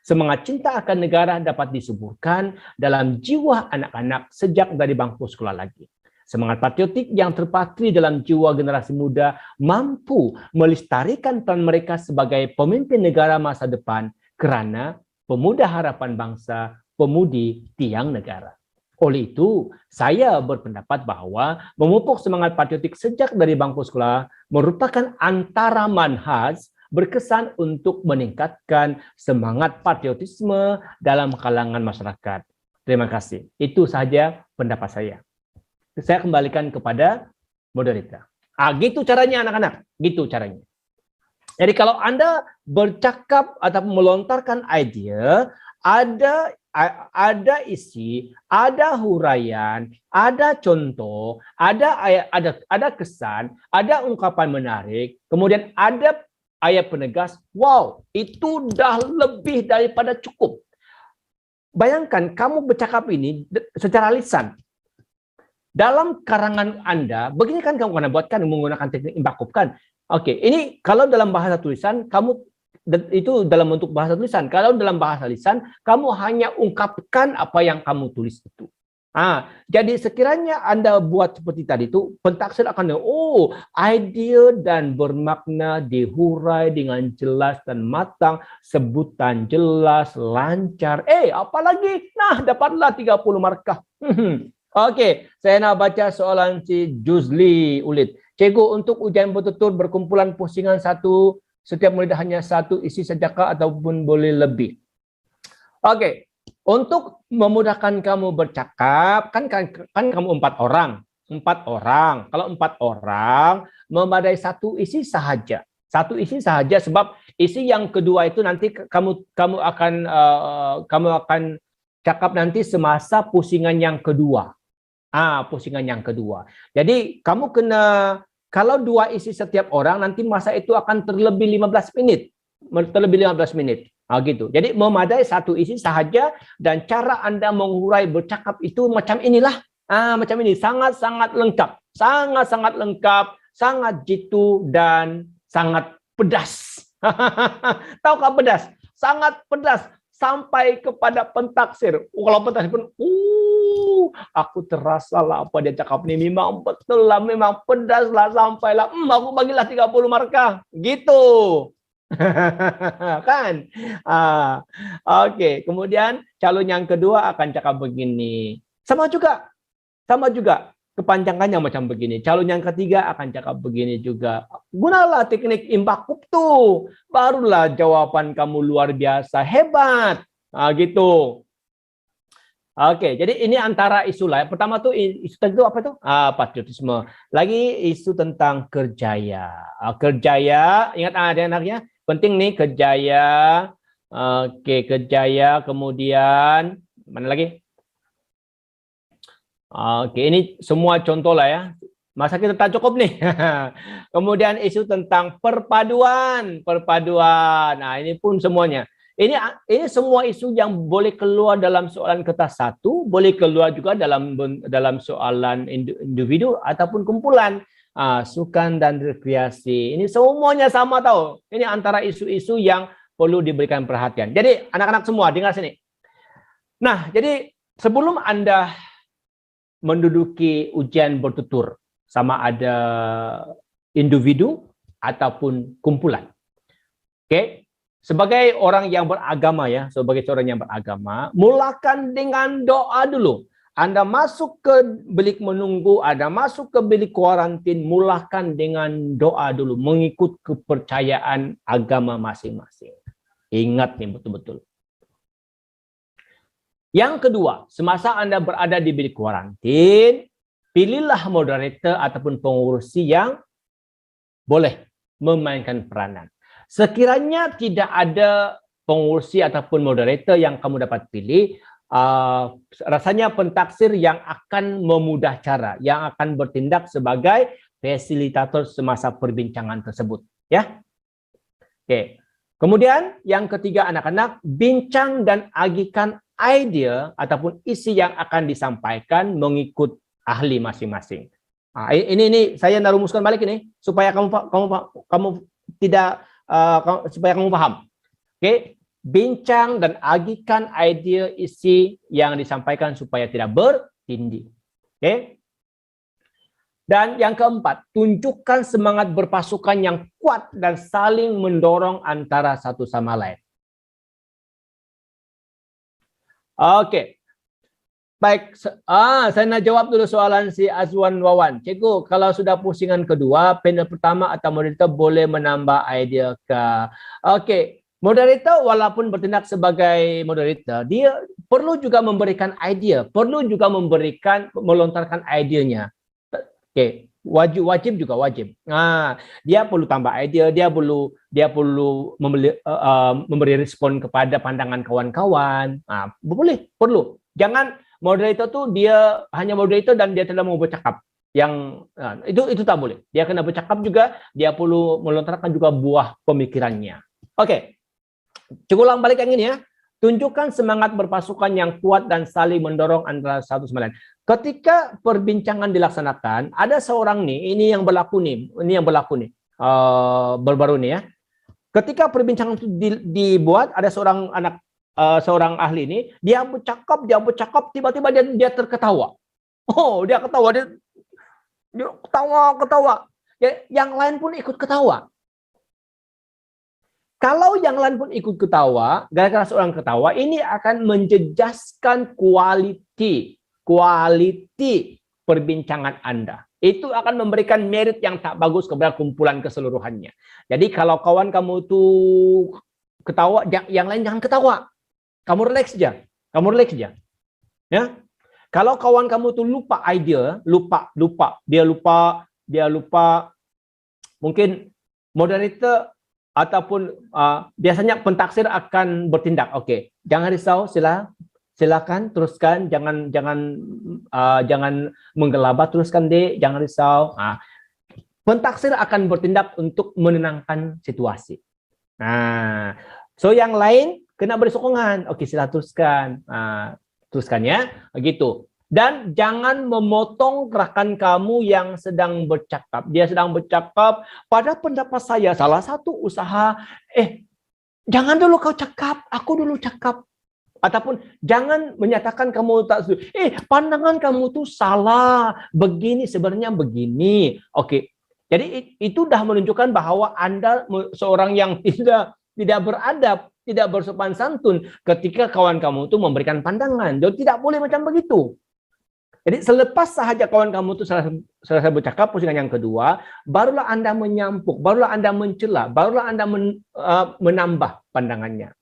semangat cinta akan negara dapat disuburkan dalam jiwa anak-anak sejak dari bangku sekolah lagi. Semangat patriotik yang terpatri dalam jiwa generasi muda mampu melestarikan peran mereka sebagai pemimpin negara masa depan karena pemuda harapan bangsa, pemudi tiang negara. Oleh itu, saya berpendapat bahwa memupuk semangat patriotik sejak dari bangku sekolah merupakan antara manhaj berkesan untuk meningkatkan semangat patriotisme dalam kalangan masyarakat. Terima kasih. Itu saja pendapat saya. Saya kembalikan kepada moderator. Gitu caranya anak-anak. Gitu caranya. Jadi kalau Anda bercakap atau melontarkan ide, ada isi, ada huraian, ada contoh, ada kesan, ada ungkapan menarik, kemudian ada ayat penegas, wow, itu dah lebih daripada cukup. Bayangkan kamu bercakap ini secara lisan. Dalam karangan Anda, begini kan kamu pernah buatkan menggunakan teknik imbakop kan? Oke, ini kalau dalam bahasa tulisan, kamu itu dalam bentuk bahasa tulisan. Kalau dalam bahasa lisan, kamu hanya ungkapkan apa yang kamu tulis itu. Jadi sekiranya Anda buat seperti tadi itu, pentaksir akan ide dan bermakna dihurai dengan jelas dan matang, sebutan jelas, lancar. Apalagi? Nah, dapatlah 30 markah. Oke, saya nak baca soalan si Juzli Ulid. Cikgu, untuk ujian bertutur berkumpulan pusingan satu, setiap murid hanya satu isi sajakah ataupun boleh lebih? Oke. Untuk memudahkan kamu bercakap, kan kamu 4 orang. 4 orang. Kalau 4 orang, memadai satu isi sahaja. Satu isi sahaja sebab isi yang kedua itu nanti kamu akan cakap nanti semasa pusingan yang kedua. Pusingan yang kedua. Jadi kamu kena, kalau 2 isi setiap orang, nanti masa itu akan terlebih 15 menit. Terlebih 15 menit. Gitu. Jadi memadai satu isi sahaja dan cara Anda mengurai bercakap itu macam inilah. Macam ini. Sangat-sangat lengkap. Sangat-sangat lengkap. Sangat jitu dan sangat pedas. Tahukah pedas? Sangat pedas. Sampai kepada pentaksir. Kalau pentaksir pun, aku terasa lah apa dia cakap ini. Memang betul lah. Memang pedas lah. Sampailah. Aku bagilah 30 markah. Gitu. Kan? Oke. Kemudian calon yang kedua akan cakap begini. Sama juga kepanjangannya macam begini. Calon yang ketiga akan cakap begini juga. Gunalah teknik imbakop tuh, barulah jawaban kamu luar biasa hebat. Gitu. Oke, jadi ini antara isu lah. Pertama tuh isu itu apa tuh? Patriotisme. Lagi isu tentang kerjaya. Kerjaya, ingat anak-anaknya. Penting nih kerjaya. Oke, kerjaya. Kemudian mana lagi? Oke, ini semua contoh lah ya. Masa kita tak cukup nih. Kemudian isu tentang perpaduan. Nah, ini pun semuanya. Ini semua isu yang boleh keluar dalam soalan kertas 1, boleh keluar juga dalam soalan individu ataupun kumpulan. Sukan dan rekreasi. Ini semuanya sama tahu. Ini antara isu-isu yang perlu diberikan perhatian. Jadi anak-anak semua dengar sini. Nah, jadi sebelum Anda menduduki ujian bertutur, sama ada individu ataupun kumpulan. Oke. Sebagai orang yang beragama ya, sebagai seorang yang beragama, mulakan dengan doa dulu. Anda masuk ke bilik menunggu, Anda masuk ke bilik kuarantin, mulakan dengan doa dulu, mengikut kepercayaan agama masing-masing. Ingat nih betul-betul. Yang kedua, semasa Anda berada di bilik kuarantin, pilihlah moderator ataupun pengurusi yang boleh memainkan peranan. Sekiranya tidak ada pengurusi ataupun moderator yang kamu dapat pilih, rasanya pentaksir yang akan memudah cara, yang akan bertindak sebagai fasilitator semasa perbincangan tersebut. Ya, oke. Kemudian yang ketiga anak-anak, bincang dan agihkan ide ataupun isi yang akan disampaikan mengikut ahli masing-masing. Nah, ini saya narumuskan balik ini supaya kamu tidak supaya kamu paham. Oke, bincang dan agihkan ide isi yang disampaikan supaya tidak bertindih. Oke. Dan yang keempat, tunjukkan semangat berpasukan yang kuat dan saling mendorong antara satu sama lain. Oke. Baik, saya nak jawab dulu soalan si Azwan Wawan. Cikgu, kalau sudah pusingan kedua, panel pertama atau moderator boleh menambah idea ke? Oke, moderator walaupun bertindak sebagai moderator, dia perlu juga memberikan idea, perlu juga melontarkan idenya. Oke, wajib juga wajib. Nah, dia perlu tambah idea, dia perlu memberi respon kepada pandangan kawan-kawan. Nah, perlu. Jangan moderator tuh dia hanya moderator dan dia tidak mau bercakap. Itu tak boleh. Dia kena bercakap juga, dia perlu melontarkan juga buah pemikirannya. Oke. Coba ulang balik yang ini ya. Tunjukkan semangat berpasukan yang kuat dan saling mendorong antara satu sama lain. Ketika perbincangan dilaksanakan, ada seorang nih, ini yang berlaku nih, baru-baru nih ya. Ketika perbincangan itu dibuat, ada seorang ahli ini, dia bercakap, tiba-tiba dia terketawa. Oh, dia ketawa, dia ketawa. Ya, yang lain pun ikut ketawa. Kalau yang lain pun ikut ketawa, gara-gara seorang ketawa, ini akan menjejaskan kualiti perbincangan Anda. Itu akan memberikan merit yang tak bagus kepada kumpulan keseluruhannya. Jadi kalau kawan kamu tuh ketawa, yang lain jangan ketawa. Kamu relax aja. Ya. Kalau kawan kamu tuh lupa idea, dia lupa, mungkin moderator ataupun biasanya pentaksir akan bertindak. Oke, jangan risau, silakan teruskan, jangan menggelabah, teruskan deh, jangan risau. Pentaksir akan bertindak untuk menenangkan situasi. Nah, so yang lain kena beri sokongan. Oke, sila teruskan. Teruskan ya, begitu. Dan jangan memotong rekan kamu yang sedang bercakap. Dia sedang bercakap, pada pendapat saya salah satu usaha, jangan dulu kau cakap, aku dulu cakap. Ataupun jangan menyatakan kamu tak setuju. Pandangan kamu tuh salah, begini sebenarnya begini. Oke. Jadi itu dah menunjukkan bahwa Anda seorang yang tidak beradab, tidak bersopan santun ketika kawan kamu itu memberikan pandangan. Jadi tidak boleh macam begitu. Jadi selepas sahaja kawan kamu itu selesai bercakap, pusingan yang kedua, barulah Anda menyampuk, barulah Anda mencela, barulah Anda menambah pandangannya.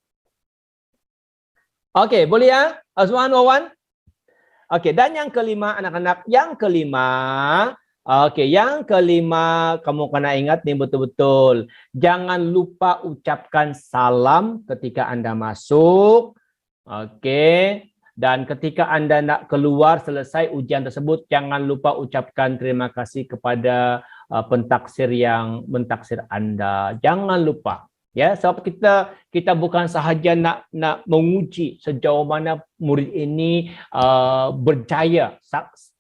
Oke, boleh ya? Azwan, Wawan? Oke, dan yang kelima, anak-anak, yang kelima, kamu kena ingat nih betul-betul. Jangan lupa ucapkan salam ketika Anda masuk. Oke. Dan ketika Anda nak keluar selesai ujian tersebut, jangan lupa ucapkan terima kasih kepada pentaksir yang mentaksir Anda. Jangan lupa. Ya, sebab kita bukan sahaja nak menguji sejauh mana murid ini berjaya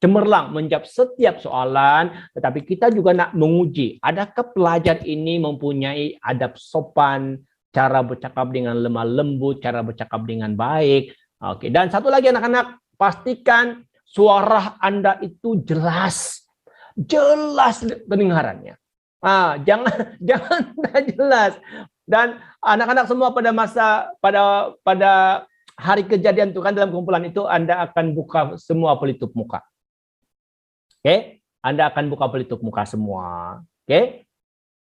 cemerlang menjawab setiap soalan, tetapi kita juga nak menguji adakah pelajar ini mempunyai adab sopan, cara bercakap dengan lemah lembut, cara bercakap dengan baik. Oke, dan satu lagi anak-anak, pastikan suara Anda itu jelas pendengarannya. Jangan tak jelas. Dan anak-anak semua pada hari kejadian itu kan dalam kumpulan itu Anda akan buka semua pelitup muka. Oke, Anda akan buka pelitup muka semua. Oke.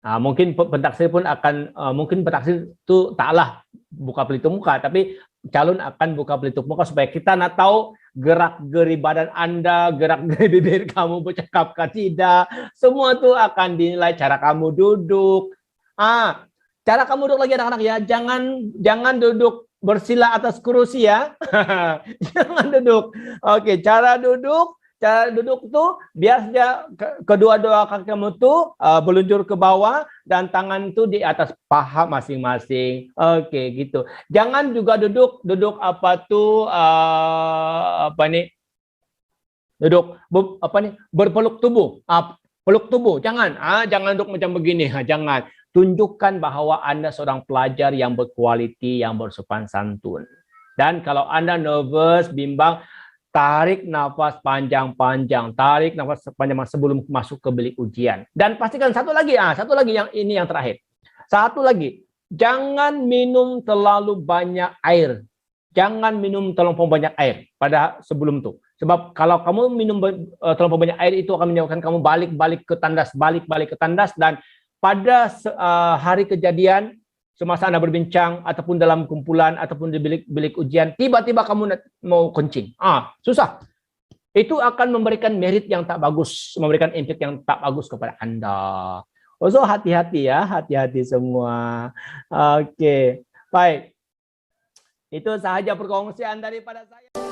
Mungkin pentaksir pun akan mungkin pentaksir itu taklah buka pelitup muka, tapi calon akan buka pelitup muka supaya kita nak tahu gerak-geri badan Anda, gerak-geri bibir kamu bercakap ke tidak. Semua itu akan dinilai, cara kamu duduk. Cara kamu duduk lagi anak-anak ya. Jangan duduk bersila atas kursi ya. Jangan duduk. Oke, cara duduk tuh biasanya kedua-dua kaki kamu tuh meluncur ke bawah dan tangan tuh di atas paha masing-masing. Oke, gitu. Jangan juga duduk apa tuh apa nih? Duduk berpeluk tubuh. Peluk tubuh. Jangan duduk macam begini. Jangan. Tunjukkan bahwa Anda seorang pelajar yang berkualiti, yang bersopan santun. Dan kalau Anda nervous, bimbang, tarik nafas panjang-panjang, tarik nafas panjang sebelum masuk ke bilik ujian. Dan pastikan satu lagi yang ini yang terakhir. Satu lagi, jangan minum terlalu banyak air. Jangan minum terlalu banyak air pada sebelum itu. Sebab kalau kamu minum terlalu banyak air itu akan menyebabkan kamu balik ke tandas dan pada hari kejadian semasa Anda berbincang ataupun dalam kumpulan ataupun di bilik ujian, tiba-tiba kamu mau kencing. Susah. Itu akan memberikan merit yang tak bagus, memberikan impact yang tak bagus kepada Anda. So hati-hati ya, hati-hati semua. Oke, baik. Itu sahaja perkongsian daripada saya.